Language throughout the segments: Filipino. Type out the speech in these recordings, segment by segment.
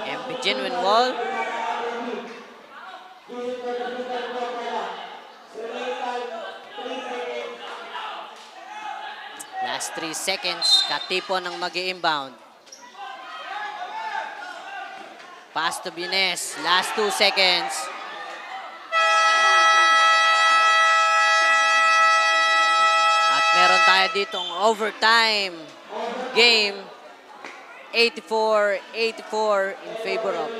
MB Genuine Wall. Last 3 seconds, Katipo ng mag-i-inbound. Pass to Bunes, last 2 seconds. At meron tayo ditong overtime game. 84-84 in favor of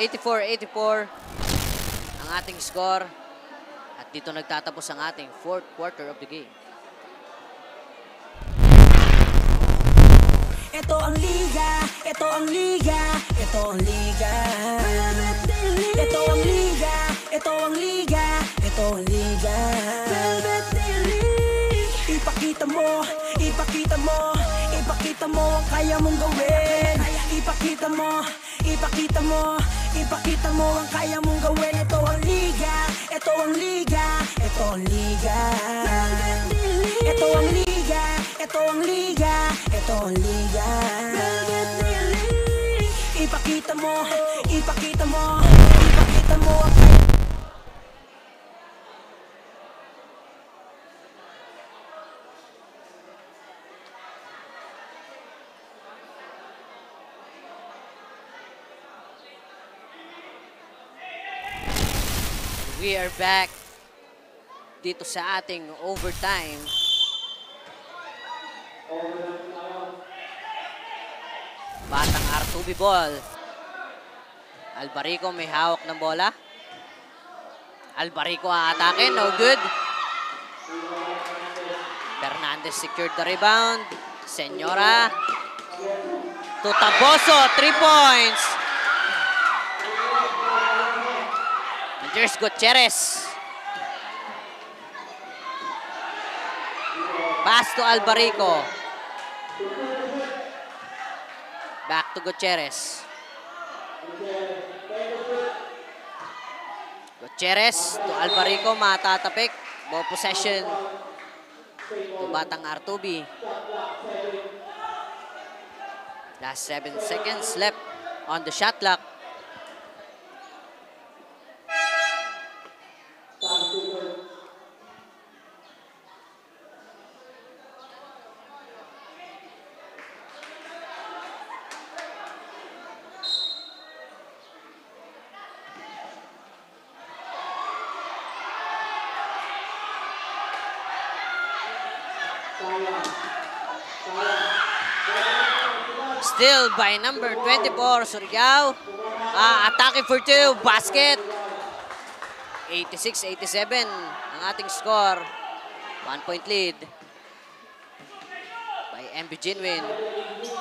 84-84 ang ating score. At dito nagtatapos ang ating 4th quarter of the game. Ito ang liga, ito ang liga, ito ang liga. Ito ang liga, ito ang liga, ito ang liga. Ipakita mo, ipakita mo, ipakita mo ang kaya mong gawin. Ipakita mo, ipakita mo, ipakita mo ang kaya mong gawin. Ito ang liga, ito ang liga, ito ang liga. Ito ang liga, ito ang liga, ito ang liga. Ipakita mo, ipakita mo, ipakita mo ang kaya. We are back dito sa ating overtime. Batang R2B ball. Albarico may hawak ng bola. Albarico aatake, no good. Fernandez secured the rebound. Senyora. To Taboso, 3 points. And there's Gutierrez. Pass to Albarico. Back to Gutierrez. Gutierrez to Albarico, matatapik. Ball possession to Batang R2B. Last 7 seconds left on the shot clock. Still by number 24, Surigao. Attacking for 2, basket. 86-87 ang ating score. 1 point lead by MB Genuine.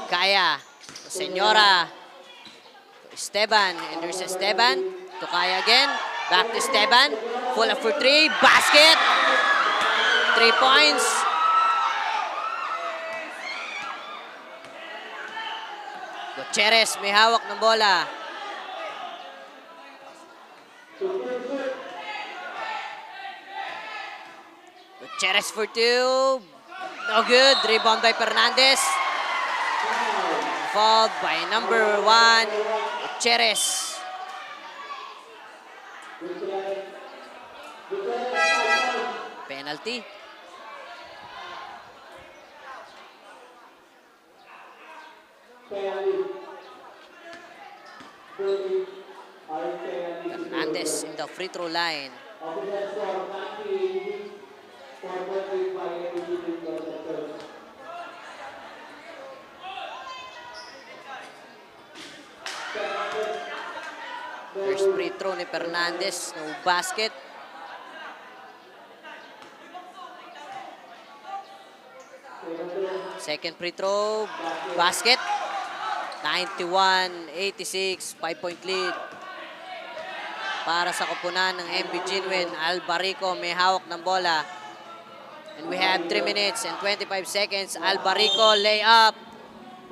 Kaya to Senyora. To Esteban. And there's Esteban. To Kaya again. Back to Esteban. Full up for 3. Basket. 3 points. Gutierrez may hawak ng bola. Gutierrez for 2. No good. Rebound by Fernandez. Fouled by number 1, Gutierrez. Penalty. Fernandez in the free throw line. First free throw ni Fernandez, no basket. Second free throw, basket. 91-86, 5-point lead. Para sa koponan ng MB Genuine, Albarico may hawak ng bola. And we have 3 minutes and 25 seconds. Albarico layup.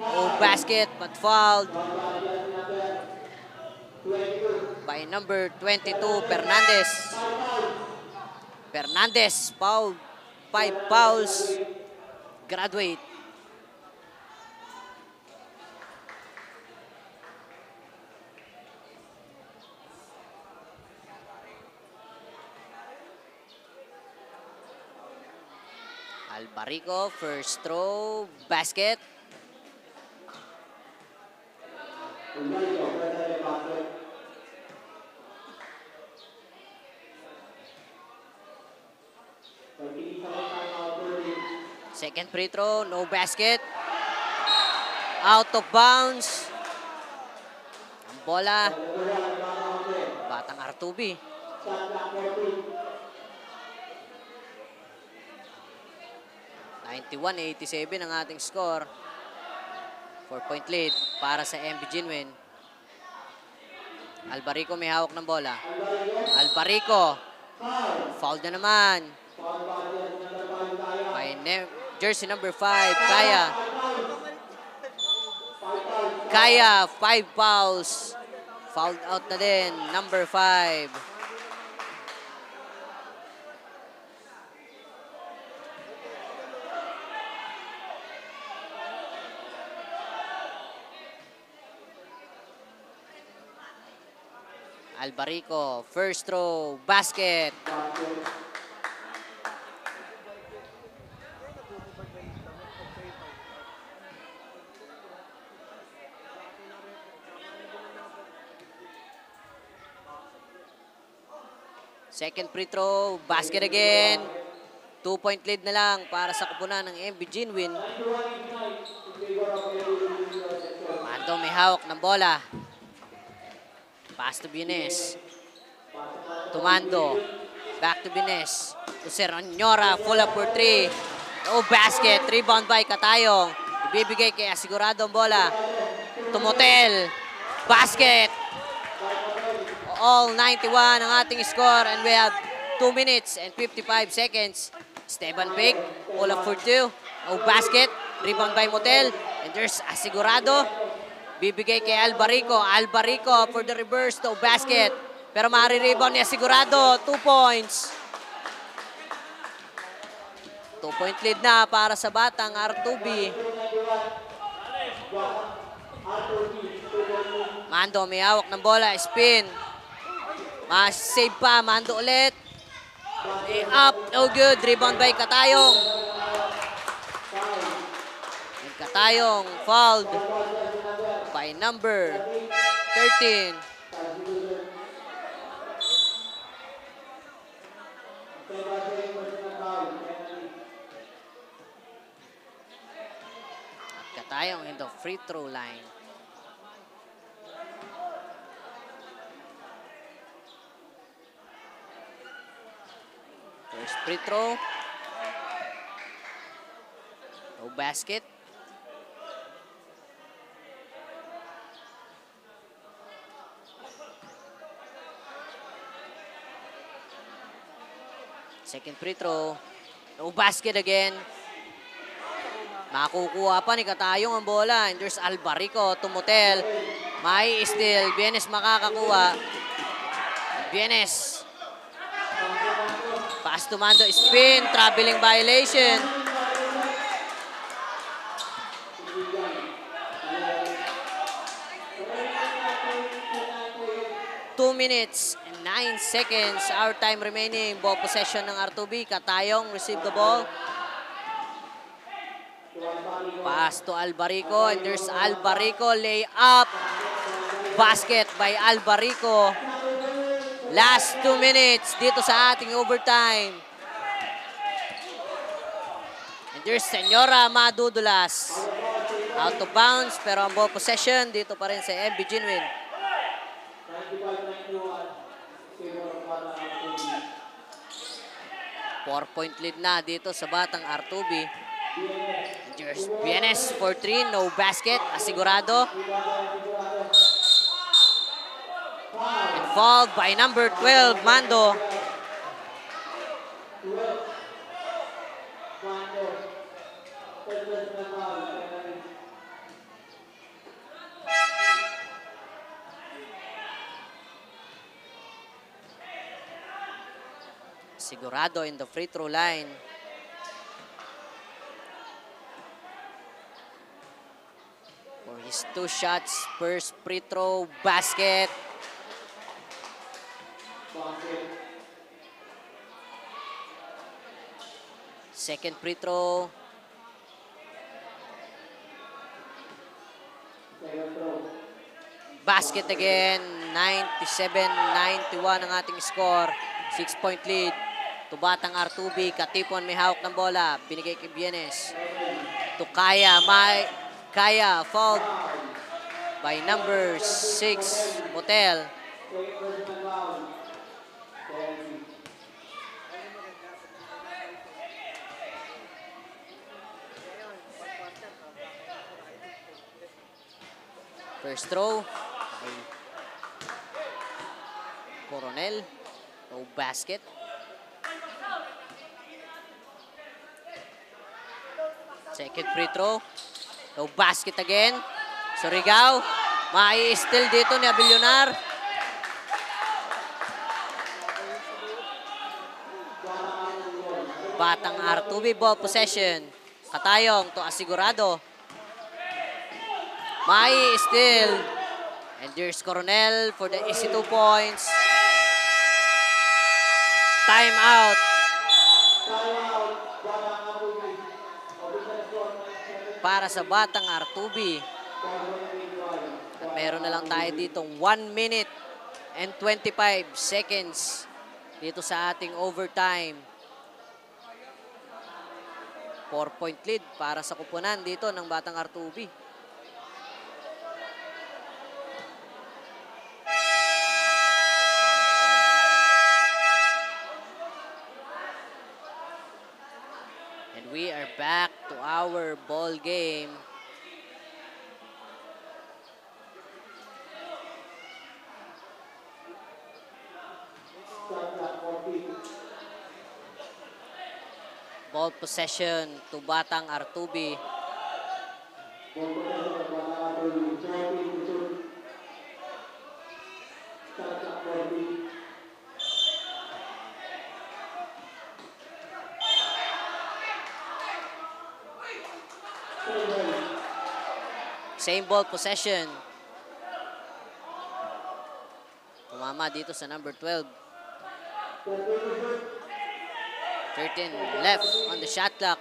Oh, basket, but fouled by number 22, Fernandez. Fernandez fouled. 5 fouls. Graduate. Albarico, first throw, basket. Second free throw, no basket. Out of bounds. Ang bola. Batang Artubi. 91-87 ang ating score. 4-point lead para sa MB Ginwin. Albarico may hawak ng bola. Albarico. Foul na naman. By jersey number 5, Kaya. Kaya, 5 fouls. Fouled out na din, number 5. Albarico, first throw, basket. Second free throw, basket again. 2-point lead na lang para sa kupunan ng MB Ginwin. Mando may hawak ng bola. Pass to Bienes. To Mando. Back to Bienes. To Serranyora, full up for 3. Oh, basket. Rebound by Katayong. Ibibigay kay Asigurado ang bola. To Motel. Basket. All 91 ang ating score. And we have 2 minutes and 55 seconds. Esteban Big. Full up for 2. Oh, basket. Rebound by Motel. And there's Asigurado. Bibigay kay Albarico. Albarico for the reverse to basket. Pero mari-rebound niya sigurado. 2 points. 2-point lead na para sa batang Artubi. Mando may hawak ng bola. Spin. Mas-save pa. Mando ulit. Up. No good. Rebound by Katayong. And Katayong fouled by number 13. At Katayong in the free throw line. First free throw. No basket. Second free throw. No basket again. Makukuha pa ni Katayong ang bola. And there's Albarico to Motel. May steal. Bienes makakakuha. Bienes. Pass to Mando. Spin. Traveling violation. Two minutes. 9 seconds, our time remaining. Ball possession ng Artubi. Katayong receive the ball. Pass to Albarico. And there's Albarico. Lay up. Basket by Albarico. Last 2 minutes dito sa ating overtime. And there's Senyora madudulas. Out of bounds. Pero ang ball possession dito pa rin sa MB Ginwin. 4-point lead na dito sa batang Artubi. There's Bienes for 3, no basket. Asigurado. And fouled by number 12, Mando. Sigurado in the free throw line. For his 2 shots, first free throw, basket. Second free throw. Basket again. 97-91 ang ating score. 6-point lead. To Batang R2B. Katipon may hawak ng bola. Binigay kay Bienes. To Kaya. Kaya fouled by number 6, Motel. First throw. Coronel. No basket. Second free throw. No basket again. Surigao. Mai-steal dito ni Abillonar. Batang R2B ball possession. Katayong to Asigurado. Mai-steal. And there's Coronel for the easy 2 points. Time out. Para sa Batang R2B. At meron na lang tayo ditong 1 minute and 25 seconds dito sa ating overtime. 4-point lead para sa kupunan dito ng Batang R2B. And we are back to our ball game. Ball possession to Batang R2B. Same ball possession. Tumama dito sa number 12. 13 left on the shot clock.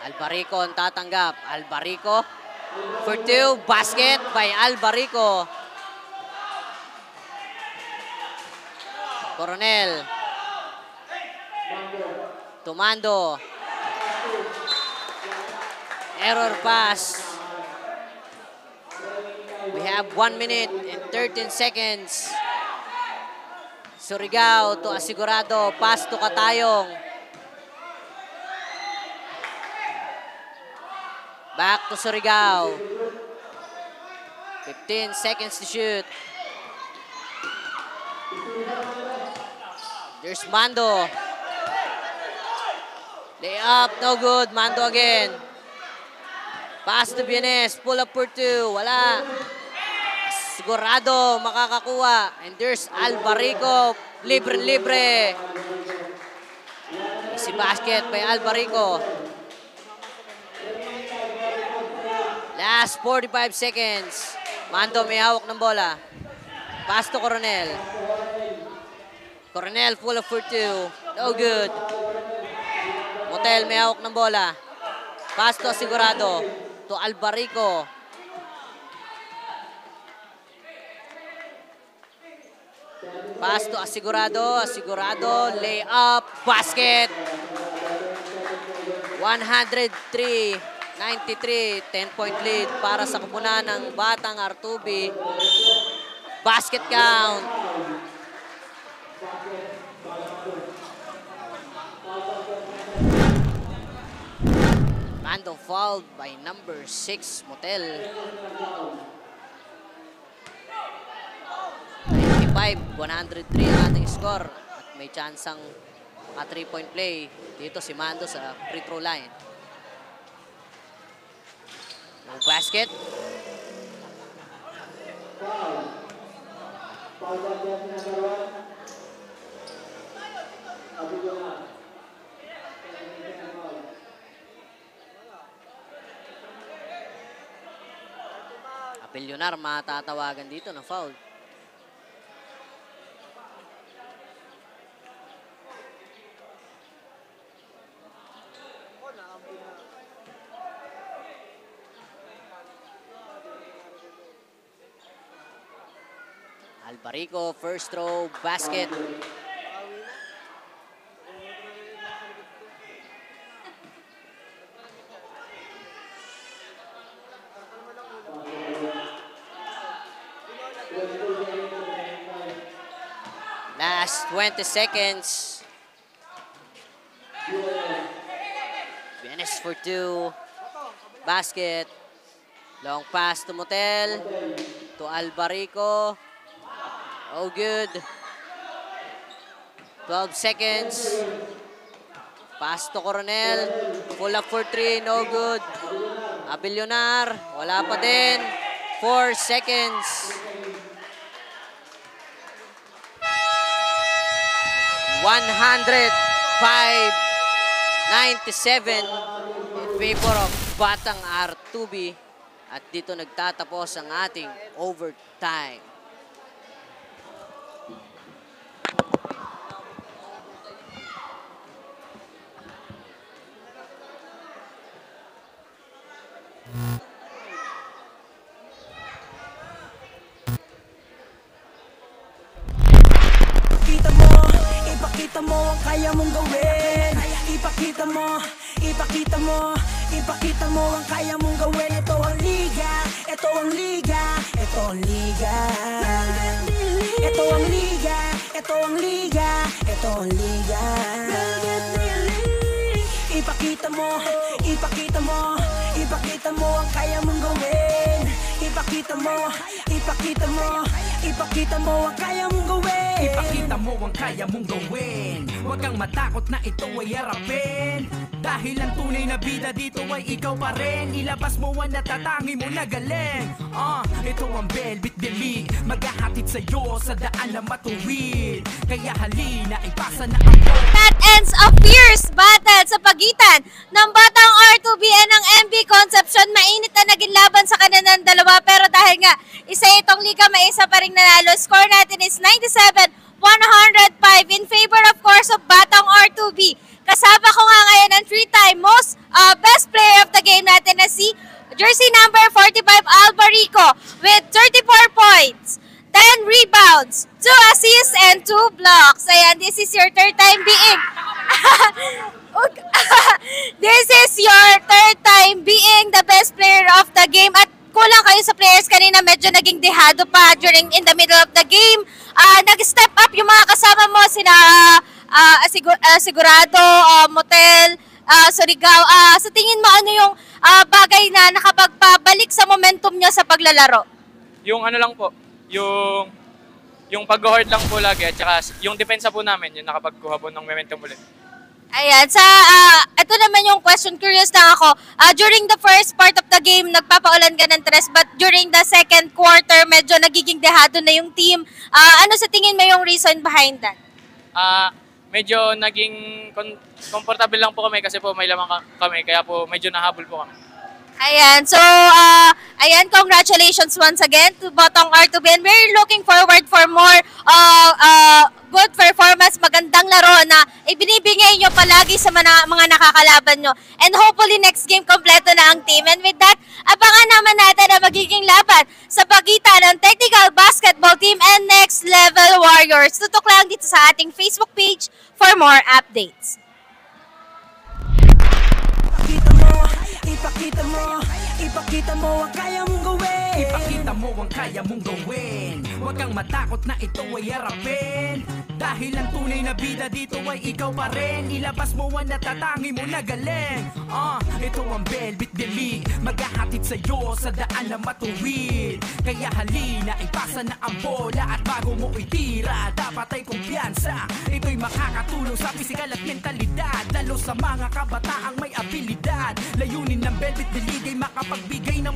Albarico ang tatanggap. Albarico for 2. Basket by Albarico. Coronel. Tomando. Error pass. We have 1 minute and 13 seconds. Surigao to Asigurado. Pass to Katayong. Back to Surigao. 15 seconds to shoot. There's Mando. Layup, no good. Mando again. Pass to Bienes. Pull up for 2. Wala. Sigurado makakakuha. And there's Albarico. Libre-libre. Easy basket by Albarico. Last 45 seconds. Mando may hawak ng bola. Pass to Coronel. Coronel full of for 2. No good. Motel may hawak ng bola. Pass to Sigurado. To Albarico. Pass to Asigurado. Asigurado. Layup. Basket. 103-93. 10-point lead para sa kupunan ng Batang R2B. Basket count. Mando fouled by number 6, Motel. 95-103 ang ating score. At may chance ang 3-point play. Dito si Mando sa free throw line. No basket. Apelyonar matatawagan dito ng foul. Albarico, first throw, basket. Last 20 seconds. Bienes for two. Basket. Long pass to Motel. To Albarico. Oh, good. 12 seconds. Pass to Coronel. Pull up for three. No good. Apelyonar. Wala pa din. 4 seconds. 105-97 in favor of Batang R2B. At dito nagtatapos ang ating overtime. Ipakita mo ang kaya mong gawin. Ipakita mo, ipakita mo, ipakita mo ang kaya mong gawin. Ito ang liga, ito ang liga, ito ang liga. Ito ang liga, ito ang liga, ito ang liga. Ipakita mo, ipakita mo, ipakita mo ang kaya mong gawin. Ipakita mo, ipakita mo, ipakita mo ang kaya mong gawin. Ipakita mo ang kaya mong gawin. Huwag kang matakot na ito ay harapin. Dahil ang tunay na bida dito ay ikaw pa rin. Ilabas mo ang natatangi mo na galing. Ito ang Velvet Delete, maghahatid sa'yo sa daan na matuwid. Kaya halina, ipasa na ang That ends a fierce battle sa pagitan ng Batang R2B and ng MB Concepcion. Mainit na naging laban sa kanilang dalawa, pero dahil nga isa itong liga, may isa pa rin nanalo. Score natin is 97-105 in favor of course of Batang R2B. Kasama ko nga ngayon ang 3-time most best player of the game natin na si jersey number 45 Albarico with 34 points, 10 rebounds, 2 assists, and 2 blocks. Ayan, this is your third time being this is your third time being the best player of the game. At kulang kayo sa players kanina, medyo naging dehado pa during in the middle of the game. Nag-step up yung mga kasama mo, sina Sigurado, Motel, Surigao. Sa tingin mo, ano yung bagay na nakapagpabalik sa momentum nyo sa paglalaro? Yung ano lang po, yung pag-guard lang po lagi at saka yung depensa po namin, yung nakapagkuha po ng momentum ulit. Ayan, ito naman yung question, curious lang ako. During the first part of the game, nagpapaulan ka ng tres, but during the second quarter, medyo nagiging dehado na yung team. Ano sa tingin mo yung reason behind that? Medyo naging comfortable lang po kami kasi po may lamang kami, kaya po medyo nahabol po kami. Ayan, so, congratulations once again to Batang R2B, and we're looking forward for more good performance, magandang laro na ibinibigay nyo palagi sa mga nakakalaban nyo. And hopefully next game kompleto na ang team. And with that, abangan naman natin ang magiging laban sa pagitan ng Technical Basketball Team and Next Level Warriors. Tutok lang dito sa ating Facebook page for more updates. Ipakita mo, ipakita mo ang kaya mong gawin. Ipakita mo ang kaya mong gawin. Huwag kang matakot na ito ay harapin. Dahil ang tunay na bida dito ay ikaw pa rin. Ilabas mo ang natatangi mo na galing. Ito ang Velvet Delete, maghahatid sa'yo sa daan na matuwid. Kaya halina, ipasa na ang bola at bago mo itira, dapat ay kumpiyansa. Ito'y makakatulong sa pisikal at mentalidad, lalo sa mga kabataang may abilidad. Layunin ng debit biligay makapagbigay ng